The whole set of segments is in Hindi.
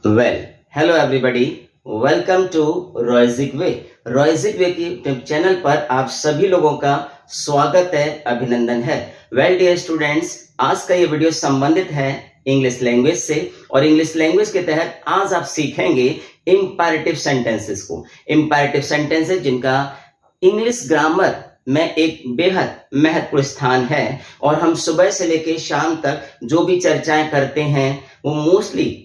Well hello everybody, welcome to Royzik Way. Royzik Way के यूट्यूब चैनल पर आप सभी लोगों का स्वागत है, अभिनंदन है। वेल डियर स्टूडेंट्स, आज का ये वीडियो संबंधित है इंग्लिश लैंग्वेज से और इंग्लिश लैंग्वेज के तहत आज आप सीखेंगे इंपैरेटिव सेंटेंसेस को। इंपैरेटिव सेंटेंसेस जिनका इंग्लिश ग्रामर में एक बेहद महत्वपूर्ण स्थान है और हम सुबह से लेकर शाम तक जो भी चर्चाएं करते हैं वो मोस्टली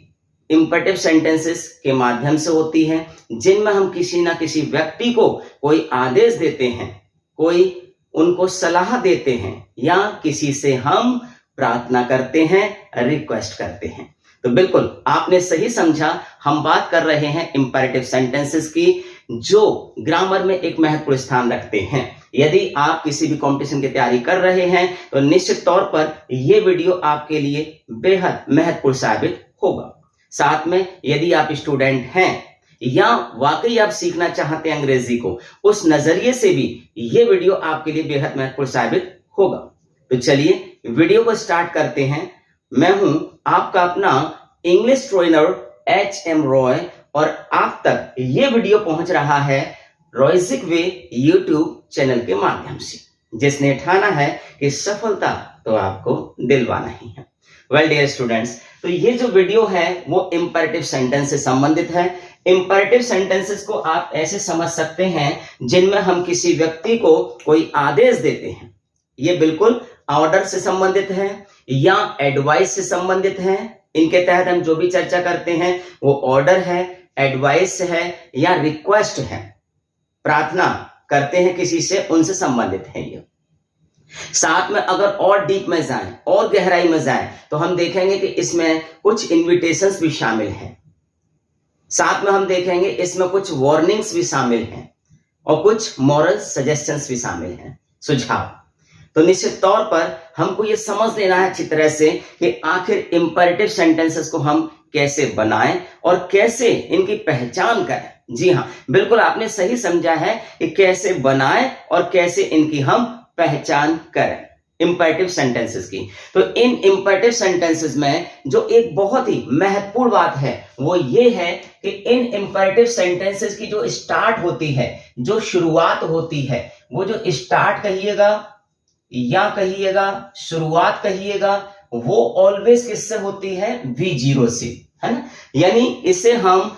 इंपैरेटिव सेंटेंसेस के माध्यम से होती हैं, जिनमें हम किसी ना किसी व्यक्ति को कोई आदेश देते हैं, कोई उनको सलाह देते हैं या किसी से हम प्रार्थना करते हैं, रिक्वेस्ट करते हैं। तो बिल्कुल आपने सही समझा, हम बात कर रहे हैं इंपैरेटिव सेंटेंसेस की जो ग्रामर में एक महत्वपूर्ण स्थान रखते हैं। यदि आप किसी भी कंपटीशन की तैयारी कर रहे हैं तो निश्चित तौर पर यह वीडियो आपके लिए बेहद महत्वपूर्ण साबित होगा। साथ में यदि आप स्टूडेंट हैं या वाकई आप सीखना चाहते हैं अंग्रेजी को, उस नजरिए से भी यह वीडियो आपके लिए बेहद महत्वपूर्ण साबित होगा। तो चलिए वीडियो को स्टार्ट करते हैं। मैं हूं आपका अपना इंग्लिश ट्रेनर HM रॉय और आप तक ये वीडियो पहुंच रहा है रॉयजिक वे यूट्यूब चैनल के माध्यम से, जिसने ठाना है कि सफलता तो आपको दिलवाना ही है। वेल डियर स्टूडेंट्स, तो ये जो वीडियो है वो इंपैरेटिव सेंटेंस से संबंधित है। इंपैरेटिव सेंटेंसेस को आप ऐसे समझ सकते हैं जिनमें हम किसी व्यक्ति को कोई आदेश देते हैं। ये बिल्कुल ऑर्डर से संबंधित है या एडवाइस से संबंधित है। इनके तहत हम जो भी चर्चा करते हैं वो ऑर्डर है, एडवाइस है या रिक्वेस्ट है, प्रार्थना करते हैं किसी से, उनसे संबंधित है ये। साथ में अगर और डीप में जाएं और गहराई में जाएं तो हम देखेंगे कि इसमें कुछ इनविटेशंस भी शामिल हैं। साथ में हम देखेंगे इसमें कुछ वार्निंग्स भी शामिल हैं और कुछ मॉरल सजेशंस भी शामिल हैं, सुझाव। तो निश्चित तौर पर हमको ये समझ लेना है अच्छी तरह से कि आखिर इंपैरेटिव सेंटेंसेस को हम कैसे बनाएं और कैसे इनकी पहचान करें। जी हाँ, बिल्कुल आपने सही समझा है कि कैसे बनाएं और कैसे इनकी हम पहचान करें इंपैरेटिव सेंटेंसेस की। तो इन इंपैरेटिव सेंटेंसेस में जो एक बहुत ही महत्वपूर्ण बात है वो ये है कि इन इंपैरेटिव सेंटेंसेस की जो स्टार्ट होती है, जो शुरुआत होती है, वो जो स्टार्ट कहिएगा या कहिएगा शुरुआत कहिएगा, वो ऑलवेज किससे होती है? V0 से, है ना। यानी इसे हम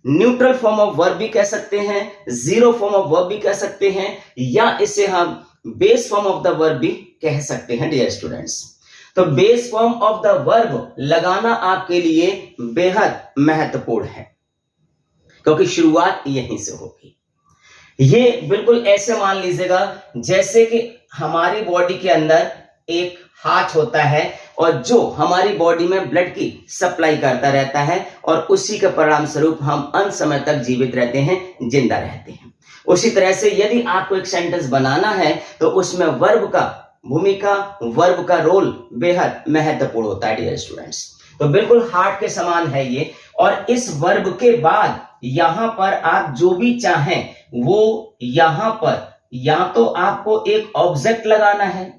न्यूट्रल फॉर्म ऑफ वर्ब भी कह सकते हैं, जीरो फॉर्म ऑफ वर्ब भी कह सकते हैं या इसे हम base form of the verb भी कह सकते हैं डियर स्टूडेंट्स। तो base form of the verb लगाना आपके लिए बेहद महत्वपूर्ण है क्योंकि शुरुआत यहीं से होगी। ये बिल्कुल ऐसे मान लीजिएगा जैसे कि हमारी बॉडी के अंदर एक हार्ट होता है और जो हमारी बॉडी में ब्लड की सप्लाई करता रहता है और उसी के परिणाम स्वरूप हम अंत समय तक जीवित रहते हैं, जिंदा रहते हैं। उसी तरह से यदि आपको एक सेंटेंस बनाना है तो उसमें वर्ब का भूमिका, वर्ब का रोल बेहद महत्वपूर्ण होता है डियर स्टूडेंट्स। तो बिल्कुल हार्ट के समान है ये। और इस वर्ब के बाद यहां पर आप जो भी चाहें वो यहां पर या तो आपको एक ऑब्जेक्ट लगाना है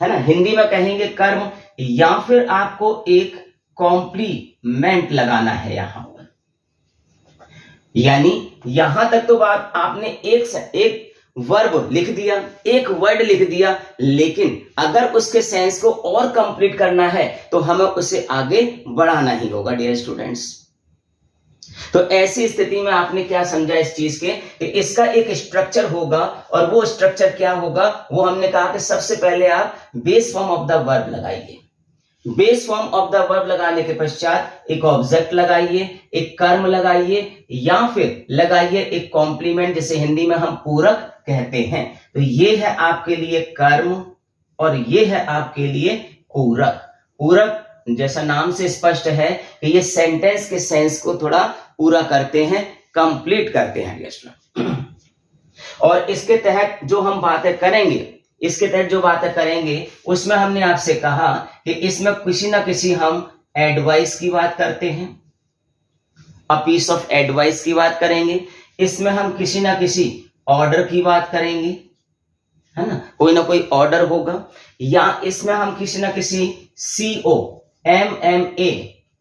ना, हिंदी में कहेंगे कर्म, या फिर आपको एक कॉम्प्लीमेंट लगाना है यहां पर। यानी यहां तक तो बात आपने एक वर्ब लिख दिया, एक वर्ड लिख दिया, लेकिन अगर उसके सेंस को और कंप्लीट करना है तो हमें उसे आगे बढ़ाना ही होगा डियर स्टूडेंट्स। तो ऐसी स्थिति में आपने क्या समझा इस चीज के कि इसका एक स्ट्रक्चर होगा और वो स्ट्रक्चर क्या होगा, वो हमने कहा कि सबसे पहले आप base form of the verb लगाइए। Base form of the verb लगाने के पश्चात एक ऑब्जेक्ट लगाइए, एक कर्म लगाइए या फिर लगाइए एक कॉम्प्लीमेंट, जिसे हिंदी में हम पूरक कहते हैं। तो ये है आपके लिए कर्म और ये है आपके लिए पूरक। पूरक जैसा नाम से स्पष्ट है कि ये सेंटेंस के सेंस को थोड़ा पूरा करते हैं, कंप्लीट करते हैं। और इसके तहत जो हम बातें करेंगे, उसमें हमने आपसे कहा कि इसमें किसी ना किसी हम एडवाइस की बात करते हैं, अ पीस ऑफ एडवाइस की बात करेंगे। इसमें हम किसी ना किसी ऑर्डर की बात करेंगे, है ना, कोई ना कोई ऑर्डर होगा। या इसमें हम किसी ना किसी CO MMA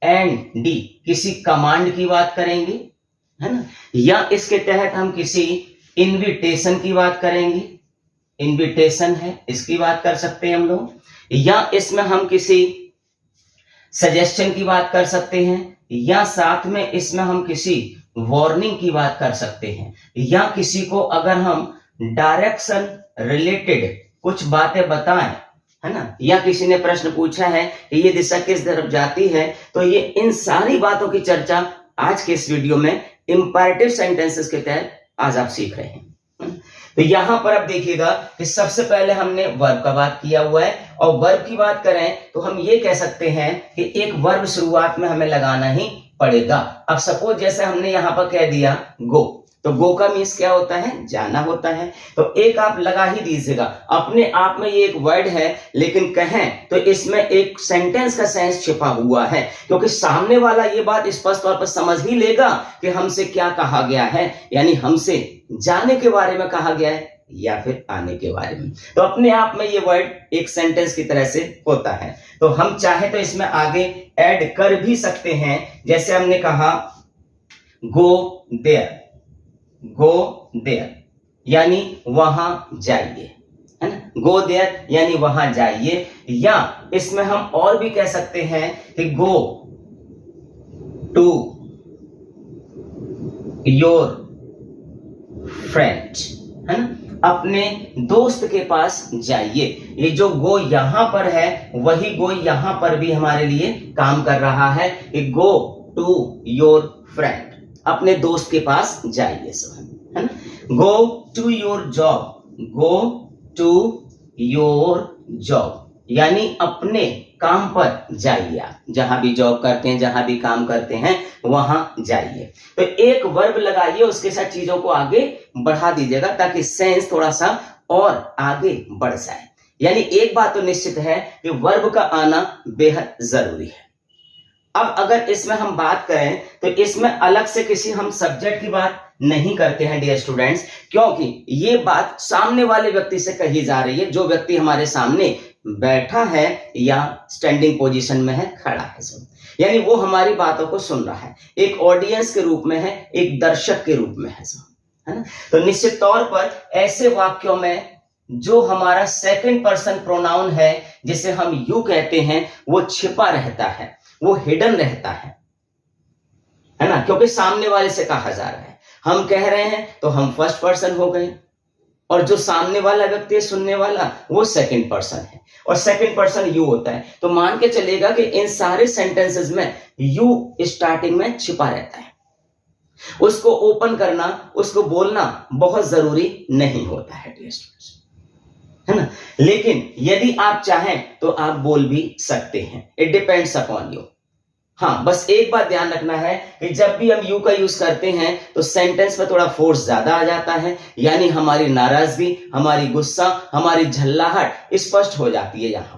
एंड डी किसी कमांड की बात करेंगे, है ना, या इसके तहत हम किसी इनविटेशन की बात करेंगे, इनविटेशन है इसकी बात कर सकते हैं हम लोग, या इसमें हम किसी सजेशन की बात कर सकते हैं, या साथ में इसमें हम किसी वार्निंग की बात कर सकते हैं, या किसी को अगर हम डायरेक्शन रिलेटेड कुछ बातें बताएं, है ना, या किसी ने प्रश्न पूछा है कि ये दिशा किस तरफ जाती है, तो ये इन सारी बातों की चर्चा आज के इस वीडियो में इंपैरेटिव सेंटेंसेस के तहत आज आप सीख रहे हैं। तो यहां पर आप देखिएगा कि सबसे पहले हमने वर्ब का बात किया हुआ है, और वर्ब की बात करें तो हम ये कह सकते हैं कि एक वर्ब शुरुआत में हमें लगाना ही पड़ेगा। अब सपोज जैसे हमने यहां पर कह दिया गो, तो गो का मीन्स क्या होता है, जाना होता है, तो एक आप लगा ही दीजिएगा। अपने आप में ये एक वर्ड है, लेकिन कहें तो इसमें एक सेंटेंस का सेंस छिपा हुआ है, क्योंकि सामने वाला ये बात स्पष्ट तौर पर समझ ही लेगा कि हमसे क्या कहा गया है, यानी हमसे जाने के बारे में कहा गया है या फिर आने के बारे में। तो अपने आप में ये वर्ड एक सेंटेंस की तरह से होता है। तो हम चाहे तो इसमें आगे ऐड कर भी सकते हैं, जैसे हमने कहा गो देयर, गो देयर यानी वहां जाइए, है ना, गो देयर यानी वहां जाइए, या इसमें हम और भी कह सकते हैं कि गो टू योर फ्रेंड, है ना, अपने दोस्त के पास जाइए। ये जो गो यहां पर है वही गो यहां पर भी हमारे लिए काम कर रहा है कि गो टू योर फ्रेंड, अपने दोस्त के पास जाइए, सब है ना। Go to your job, go to your job यानी अपने काम पर जाइए, आप जहां भी जॉब करते हैं, जहां भी काम करते हैं वहां जाइए। तो एक वर्ब लगाइए, उसके साथ चीजों को आगे बढ़ा दीजिएगा ताकि सेंस थोड़ा सा और आगे बढ़ जाए। यानी एक बात तो निश्चित है कि वर्ब का आना बेहद जरूरी है। अब अगर इसमें हम बात करें तो इसमें अलग से किसी हम सब्जेक्ट की बात नहीं करते हैं डियर स्टूडेंट्स, क्योंकि ये बात सामने वाले व्यक्ति से कही जा रही है, जो व्यक्ति हमारे सामने बैठा है या स्टैंडिंग पोजीशन में है, खड़ा है, सब यानी वो हमारी बातों को सुन रहा है, एक ऑडियंस के रूप में है, एक दर्शक के रूप में है, सब है ना। तो निश्चित तौर पर ऐसे वाक्यों में जो हमारा सेकंड पर्सन प्रोनाउन है, जिसे हम यू कहते हैं, वो छिपा रहता है, वो हिडन रहता है ना, क्योंकि सामने वाले से कहा जा रहा है। हम कह रहे हैं तो हम फर्स्ट पर्सन हो गए, और जो सामने वाला व्यक्ति है, सुनने वाला, वो सेकंड पर्सन है, और सेकंड पर्सन यू होता है। तो मान के चलेगा कि इन सारे सेंटेंसेस में यू स्टार्टिंग में छिपा रहता है, उसको ओपन करना, उसको बोलना बहुत जरूरी नहीं होता है डियर स्टूडेंट्स, है ना। लेकिन यदि आप चाहें तो आप बोल भी सकते हैं, इट डिपेंड्स अपॉन यू। हाँ, बस एक बात ध्यान रखना है कि जब भी हम यू का यूज करते हैं तो सेंटेंस में थोड़ा फोर्स ज्यादा आ जाता है, यानी हमारी नाराजगी, हमारी गुस्सा, हमारी झल्लाहट स्पष्ट हो जाती है यहां,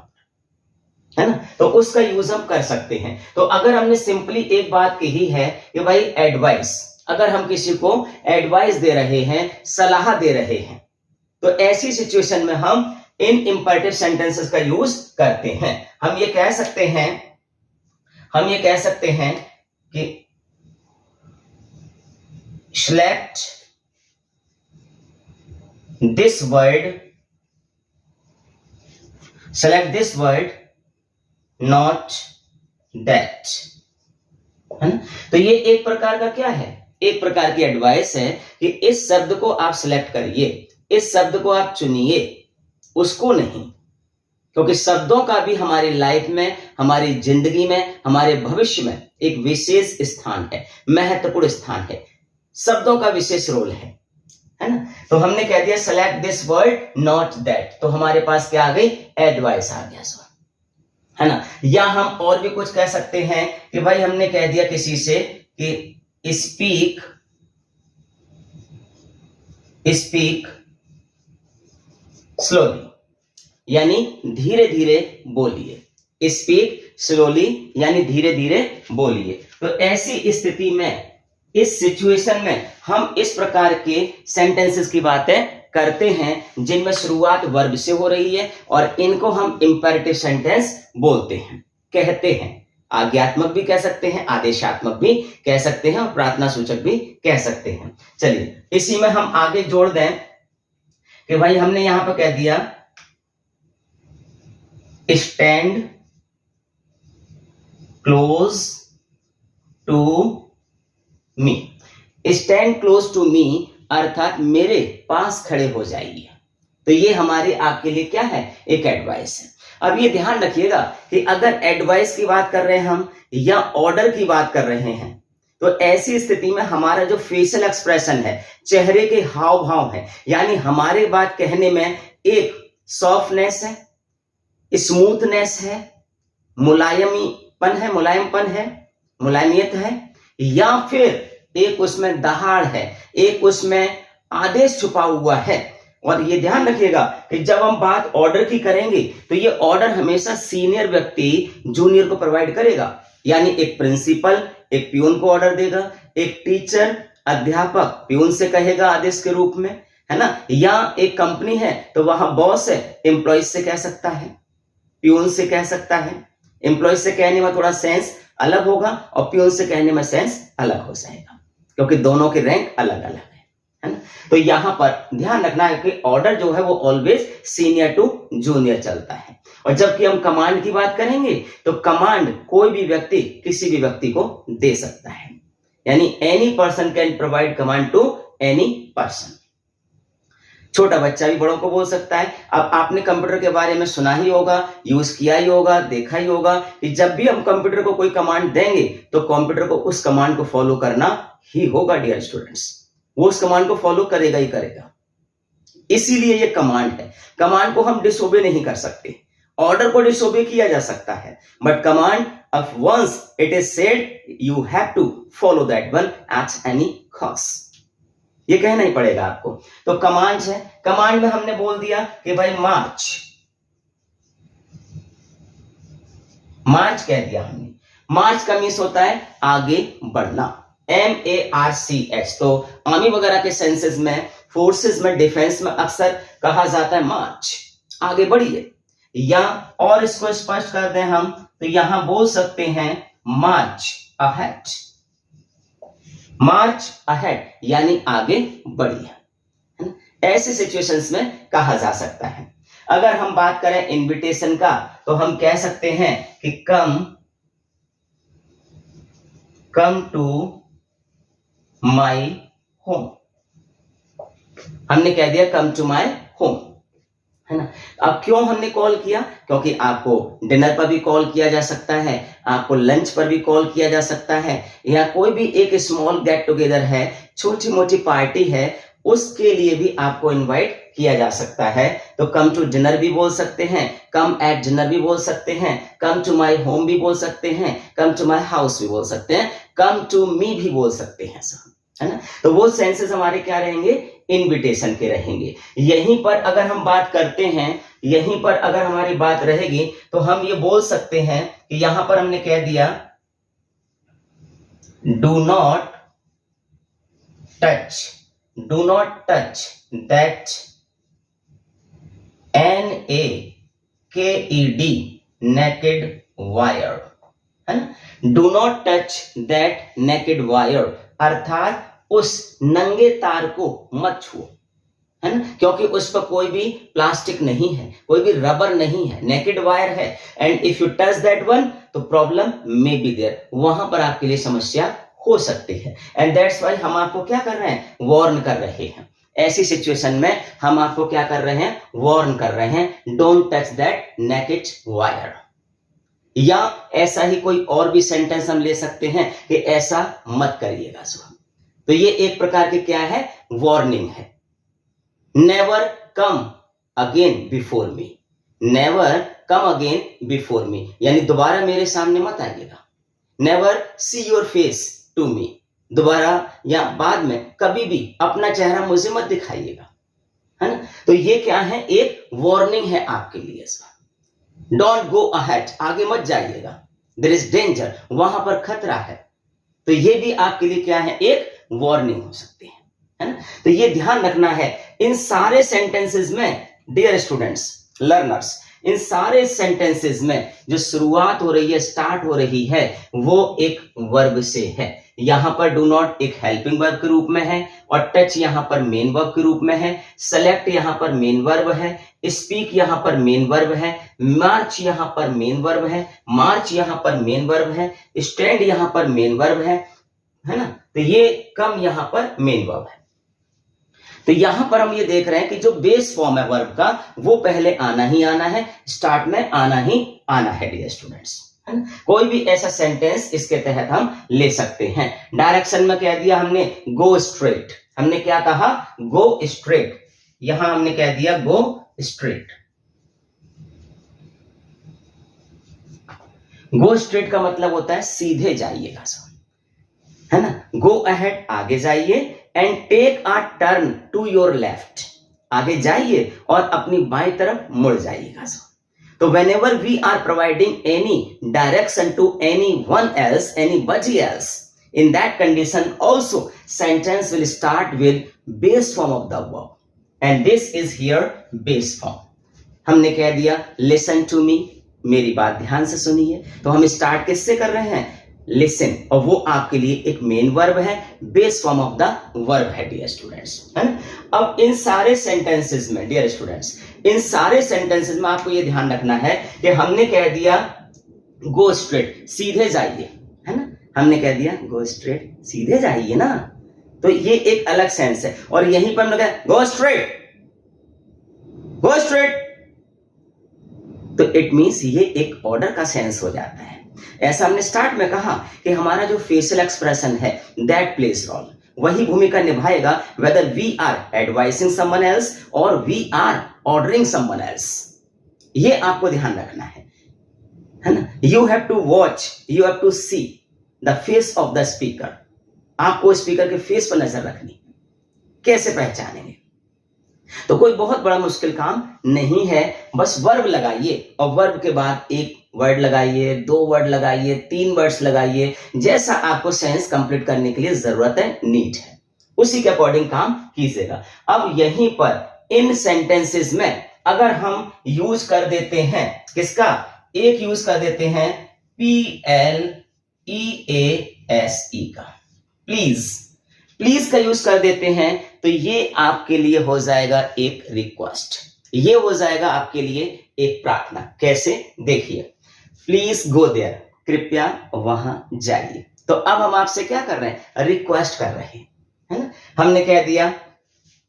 है ना। तो उसका यूज हम कर सकते हैं। तो अगर हमने सिंपली एक बात कही है कि भाई एडवाइस, अगर हम किसी को एडवाइस दे रहे हैं, सलाह दे रहे हैं, तो ऐसी सिचुएशन में हम इन इंपैरेटिव सेंटेंसेस का यूज करते हैं। हम ये कह सकते हैं कि select this word not that, है ना। तो ये एक प्रकार का क्या है, एक प्रकार की एडवाइस है कि इस शब्द को आप सिलेक्ट करिए, इस शब्द को आप चुनिए, उसको नहीं, क्योंकि शब्दों का भी हमारी लाइफ में, हमारी जिंदगी में, हमारे भविष्य में एक विशेष स्थान है, महत्वपूर्ण स्थान है, शब्दों का विशेष रोल है ना। तो हमने कह दिया select this word not that, तो हमारे पास क्या आ गई, एडवाइस आ गया, है ना। या हम और भी कुछ कह सकते हैं कि भाई हमने कह दिया किसी से कि स्पीक स्लोली, यानी धीरे धीरे बोलिए, स्पीक स्लोली यानी धीरे धीरे बोलिए। तो ऐसी स्थिति में, इस सिचुएशन में हम इस प्रकार के सेंटेंसेस की बातें करते हैं जिनमें शुरुआत वर्ब से हो रही है, और इनको हम इंपैरेटिव सेंटेंस बोलते हैं, कहते हैं। आज्ञात्मक भी कह सकते हैं, आदेशात्मक भी कह सकते हैं और प्रार्थना सूचक भी कह सकते हैं। चलिए इसी में हम आगे जोड़ दें कि भाई हमने यहां पर कह दिया stand close to me. Stand close to me अर्थात मेरे पास खड़े हो जाइए। तो ये हमारे आपके लिए क्या है, एक एडवाइस है। अब ये ध्यान रखिएगा कि अगर एडवाइस की बात कर रहे हैं हम या ऑर्डर की बात कर रहे हैं, तो ऐसी स्थिति में हमारा जो फेशियल एक्सप्रेशन है, चेहरे के हाव भाव है, यानी हमारे बात कहने में एक सॉफ्टनेस है, स्मूथनेस है, मुलायमपन है, मुलायमियत है, या फिर एक उसमें दहाड़ है, एक उसमें आदेश छुपा हुआ है। और ये ध्यान रखिएगा कि जब हम बात ऑर्डर की करेंगे तो ये ऑर्डर हमेशा सीनियर व्यक्ति जूनियर को प्रोवाइड करेगा, यानी एक प्रिंसिपल एक प्यून को ऑर्डर देगा, एक टीचर अध्यापक प्यून से कहेगा आदेश के रूप में, है ना, या एक कंपनी है तो वहां बॉस है एम्प्लॉय से कह सकता है, प्यून से कह सकता है। एम्प्लॉय से कहने में थोड़ा सेंस अलग होगा और प्यून से कहने में सेंस अलग हो जाएगा, क्योंकि दोनों के रैंक अलग अलग है ना। तो यहां पर ध्यान रखना है कि ऑर्डर जो है वो ऑलवेज सीनियर टू जूनियर चलता है। और जबकि हम कमांड की बात करेंगे तो कमांड कोई भी व्यक्ति किसी भी व्यक्ति को दे सकता है, यानी any person can provide command to any person. छोटा बच्चा भी बड़ों को बोल सकता है। अब आपने कंप्यूटर के बारे में सुना ही होगा, यूज किया ही होगा, देखा ही होगा कि जब भी हम कंप्यूटर को कोई कमांड देंगे तो कंप्यूटर को उस कमांड को फॉलो करना ही होगा डियर स्टूडेंट्स, वो उस कमांड को फॉलो करेगा ही करेगा। इसीलिए ये कमांड है, कमांड को हम डिसोबे नहीं कर सकते। ऑर्डर को डिसोबे किया जा सकता है, but command of once it is said you have to follow that one at any cost. ये कहना ही पड़ेगा आपको। तो कमांड है, कमांड में हमने बोल दिया कि भाई मार्च, मार्च कह दिया हमने। मार्च का मीन्स होता है आगे बढ़ना, MARCH। तो आर्मी वगैरह के सेंसेस में, फोर्सेस में, डिफेंस में अक्सर कहा जाता है मार्च, आगे बढ़िए। या और इसको स्पष्ट कर दें हम तो यहां बोल सकते हैं मार्च अहेड, मार्च अहेड यानी आगे बढ़िए। ऐसे सिचुएशंस में कहा जा सकता है। अगर हम बात करें इनविटेशन का तो हम कह सकते हैं कि कम टू माई होम। हमने कह दिया कम टू माई होम, है ना। अब क्यों हमने कॉल किया, क्योंकि आपको डिनर पर भी कॉल किया जा सकता है, आपको लंच पर भी कॉल किया जा सकता है, या कोई भी एक स्मॉल गेट टुगेदर है, छोटी मोटी पार्टी है, उसके लिए भी आपको इनवाइट किया जा सकता है। तो कम टू डिनर भी बोल सकते हैं, कम एट डिनर भी बोल सकते हैं, कम टू माई होम भी बोल सकते हैं, कम टू माई हाउस भी बोल सकते हैं, कम टू मी भी बोल सकते हैं सब, है ना। तो वो सेंसेस हमारे क्या रहेंगे, इनविटेशन के रहेंगे। यहीं पर अगर हम बात करते हैं, यहीं पर अगर हमारी बात रहेगी तो हम ये बोल सकते हैं कि यहां पर हमने कह दिया do not touch that NAKED naked wire, है ना। Do not touch that naked wire अर्थात उस नंगे तार को मत छुओ, है ना, क्योंकि उस पर कोई भी प्लास्टिक नहीं है, कोई भी रबर नहीं है, नेकेड वायर है। And if you touch that one तो प्रॉब्लम मे बी देयर, वहां पर आपके लिए समस्या हो सकती है। एंड दैट्स व्हाई हम आपको क्या कर रहे हैं, वार्न कर रहे हैं। ऐसी सिचुएशन में हम आपको क्या कर रहे हैं, वार्न कर रहे हैं, don't touch that naked wire. या ऐसा ही कोई और भी सेंटेंस हम ले सकते हैं कि ऐसा मत करिएगा। तो ये एक प्रकार की क्या है, वार्निंग है। Never come again before me, never come again before me यानी दोबारा मेरे सामने मत आइएगा। Never see your face to me, दोबारा या बाद में कभी भी अपना चेहरा मुझे मत दिखाइएगा, है ना। तो ये क्या है, एक वार्निंग है आपके लिए। डोंट गो अहेड, आगे मत जाइएगा। देयर इज डेंजर, वहां पर खतरा है। तो ये भी आपके लिए क्या है, एक वार्निंग हो सकती है ना। तो ये ध्यान रखना है इन सारे सेंटेंसेस में डियर स्टूडेंट्स, लर्नर्स, इन सारे सेंटेंसेस में जो शुरुआत हो रही है, स्टार्ट हो रही है, वो एक वर्ब से है। यहां पर डू नॉट एक हेल्पिंग वर्ब के रूप में है और टच यहां पर मेन वर्ब के रूप में है। सेलेक्ट यहां पर मेन वर्ब है, स्पीक यहां पर मेन वर्ब है, मार्च यहां पर मेन वर्ब है, मार्च यहां पर मेन वर्ब है, स्टैंड यहां पर मेन वर्ब है ना। तो ये कम यहां पर मेन वर्ब है। तो यहां पर हम ये देख रहे हैं कि जो बेस फॉर्म है वर्ब का वो पहले आना ही आना है, स्टार्ट में आना ही आना है डियर स्टूडेंट्स, है ना। कोई भी ऐसा सेंटेंस इसके तहत हम ले सकते हैं। डायरेक्शन में कह दिया हमने गो स्ट्रेट, हमने क्या कहा गो स्ट्रेट, यहां हमने कह दिया गो स्ट्रेट। गो स्ट्रेट का मतलब होता है सीधे जाइएगा, है ना। गो अहेड आगे जाइए, and take a turn to your left, आगे जाइए और अपनी बाएं तरफ मुड़ जाइएगा। तो whenever we are providing any direction to anyone else, anybody else, in that condition also sentence will start with base form of the verb, and this is here base form. हमने कह दिया listen to me, मेरी बात ध्यान से सुनिए। तो हम स्टार्ट किससे कर रहे हैं, लिसन, और वो आपके लिए एक मेन वर्ब है, base form of the verb है डियर स्टूडेंट्स, है ना। अब इन सारे सेंटेंसेस में डियर स्टूडेंट्स, इन सारे सेंटेंसेस में आपको ये ध्यान रखना है कि हमने कह दिया गो स्ट्रेट, सीधे जाइए, है ना। हमने कह दिया गो स्ट्रेट, सीधे जाइए ना, तो ये एक अलग सेंस है। और यहीं पर हमने कहा गो स्ट्रेट, गो स्ट्रेट, तो इट मींस ये एक ऑर्डर का सेंस हो जाता है। ऐसा हमने स्टार्ट में कहा कि हमारा जो फेशियल एक्सप्रेशन है दैट प्लेस रोल, वही भूमिका निभाएगा whether we are advising someone else और we are ordering someone else. ये आपको ध्यान रखना है ना। You have to watch, you have to see the face of the speaker, आपको स्पीकर के फेस पर नजर रखनी। कैसे पहचानेंगे, तो कोई बहुत बड़ा मुश्किल काम नहीं है, बस वर्ब लगाइए और वर्ब के बाद एक वर्ड लगाइए, दो वर्ड लगाइए, 3 वर्ड्स लगाइए, जैसा आपको सेंस कंप्लीट करने के लिए जरूरत है, नीड है, उसी के अकॉर्डिंग काम कीजिएगा। अब यहीं पर इन सेंटेंसेस में अगर हम यूज कर देते हैं किसका, एक यूज कर देते हैं PLEASE का, प्लीज, प्लीज का यूज कर देते हैं, तो ये आपके लिए हो जाएगा एक रिक्वेस्ट, ये हो जाएगा आपके लिए एक प्रार्थना। कैसे, देखिए, प्लीज गो देयर, कृपया वहां जाइए। तो अब हम आपसे क्या कर रहे हैं, रिक्वेस्ट कर रहे हैं, है ना। हमने कह दिया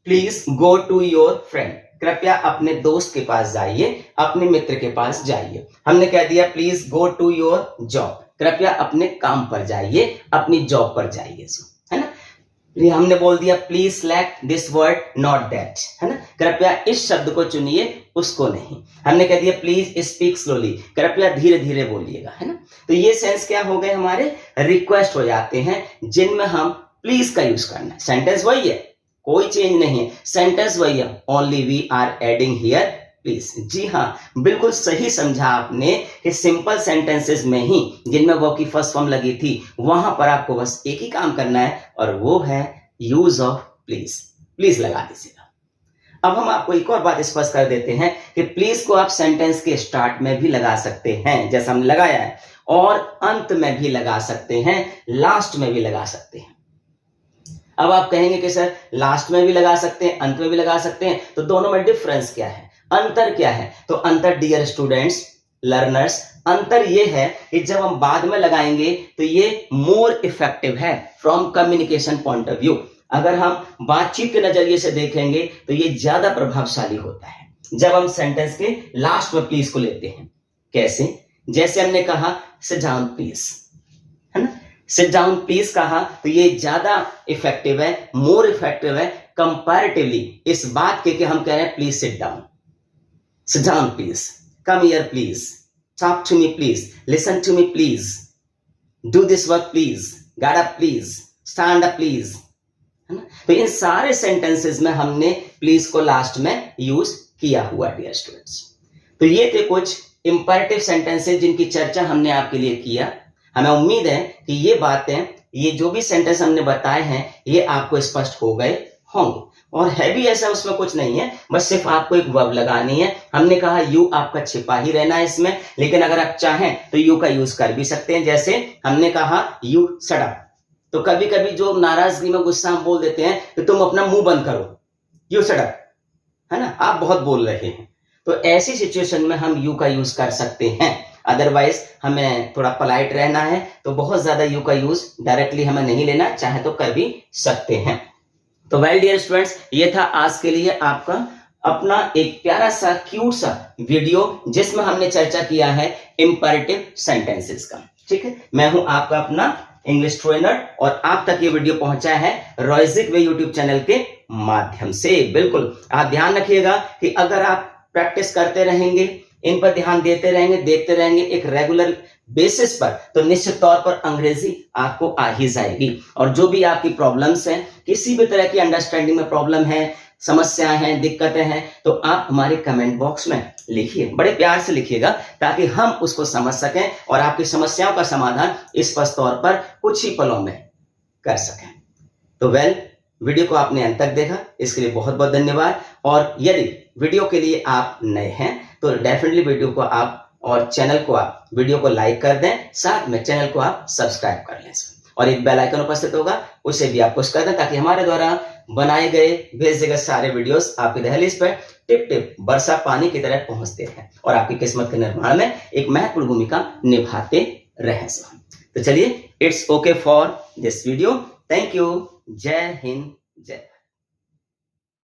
please go to your friend, कृपया अपने दोस्त के पास जाइए, अपने मित्र के पास जाइए। हमने कह दिया please go to your job, कृपया अपने काम पर जाइए, अपनी जॉब पर जाइए, है ना। हमने बोल दिया please select this word not that, है ना, कृपया इस शब्द को चुनिए, उसको नहीं। हमने कह दिया प्लीज स्पीक स्लोली, कृपया धीरे धीरे बोलिएगा, है ना। तो ये सेंस क्या हो गए, हमारे रिक्वेस्ट हो जाते हैं जिनमें हम प्लीज का यूज करना है। सेंटेंस वही है, कोई चेंज नहीं है, सेंटेंस वही है, only we are adding here please. जी हाँ, बिल्कुल सही समझा आपने कि सिंपल सेंटेंसेस में ही जिनमें वर्ब की फर्स्ट फॉर्म लगी थी वहां पर आपको बस एक ही काम करना है और वो है यूज ऑफ प्लीज, प्लीज लगा दीजिएगा। अब हम आपको एक और बात स्पष्ट कर देते हैं कि प्लीज को आप सेंटेंस के स्टार्ट में भी लगा सकते हैं जैसा हमने लगाया है, और अंत में भी लगा सकते हैं, लास्ट में भी लगा सकते हैं। अब आप कहेंगे कि सर लास्ट में भी लगा सकते हैं, अंत में भी लगा सकते हैं, तो दोनों में डिफरेंस क्या है, अंतर क्या है। तो अंतर डियर स्टूडेंट्स, लर्नर्स, अंतर ये है कि जब हम बाद में लगाएंगे तो ये मोर इफेक्टिव है from communication point of view. अगर हम बातचीत के नजरिए से देखेंगे तो ये ज्यादा प्रभावशाली होता है जब हम सेंटेंस के लास्ट में प्लीज को लेते हैं। कैसे, जैसे हमने कहा सिट डाउन प्लीज, है ना, सिट डाउन प्लीज कहा तो ये ज्यादा इफेक्टिव है, मोर इफेक्टिव है कंपैरेटिवली इस बात के कि हम कह रहे हैं please sit down, sit down please, come here please, talk to me please, listen to me please, do this work please, get up please, stand up please, है ना। तो इन सारे सेंटेंसेस में हमने प्लीज को लास्ट में यूज किया हुआ डियर स्टूडेंट्स। तो ये थे कुछ इंपैरेटिव सेंटेंसेस जिनकी चर्चा हमने आपके लिए किया। हमें उम्मीद है कि ये बातें, ये जो भी सेंटेंस हमने बताए हैं ये आपको स्पष्ट हो गए होंगे। और है भी ऐसा, उसमें कुछ नहीं है, बस सिर्फ आपको एक वर्ब लगानी है। हमने कहा यू आपका छिपा ही रहना है इसमें, लेकिन अगर आप चाहें तो यू का यूज कर भी सकते हैं। जैसे हमने कहा यू शट अप, तो कभी कभी जो नाराजगी में गुस्सा हम बोल देते हैं कि तुम अपना मुंह बंद करो, यू शट अप, है ना, आप बहुत बोल रहे हैं। तो ऐसी सिचुएशन में हम यू का यूज कर सकते हैं। अदरवाइज हमें थोड़ा पोलाइट रहना है, तो बहुत ज्यादा यू का यूज डायरेक्टली हमें नहीं लेना, चाहे तो कर भी सकते हैं। तो वेल डियर स्टूडेंट्स, ये था आज के लिए आपका अपना एक प्यारा सा क्यूट सा वीडियो, जिसमें हमने चर्चा किया है इंपैरेटिव सेंटेंसेस का। ठीक है, मैं हूं आपका अपना इंग्लिश ट्रेनर, और आप तक ये वीडियो पहुंचा है रॉयजिक वे यूट्यूब चैनल के माध्यम से। बिल्कुल आप ध्यान रखिएगा कि अगर आप प्रैक्टिस करते रहेंगे, इन पर ध्यान देते रहेंगे, देखते रहेंगे एक रेगुलर बेसिस पर, तो निश्चित तौर पर अंग्रेजी आपको आ ही जाएगी। और जो भी आपकी प्रॉब्लम्स हैं, किसी भी तरह की अंडरस्टैंडिंग में प्रॉब्लम है, समस्याएं हैं, दिक्कतें हैं, तो आप हमारे कमेंट बॉक्स में लिखिए, बड़े प्यार से लिखिएगा, ताकि हम उसको समझ सकें और आपकी समस्याओं का समाधान स्पष्ट तौर पर कुछ ही पलों में कर सकें। तो वीडियो को आपने अंत तक देखा, इसके लिए बहुत बहुत धन्यवाद। और यदि वीडियो के लिए आप नए हैं तो डेफिनेटली वीडियो को आप और चैनल को आप वीडियो को लाइक कर दें, साथ में चैनल को आप सब्सक्राइब कर लें, और एक बेल आइकन उपस्थित होगा, उसे भी आप पुश कर दें, ताकि हमारे द्वारा बनाए गए भेजे गए सारे वीडियोस आपकी दहलीज पर टिप टिप वर्षा पानी की तरह पहुंचते हैं और आपकी किस्मत के निर्माण में एक महत्वपूर्ण भूमिका निभाते रहें। तो चलिए, it's okay for this video. Thank you. जय हिंद, जय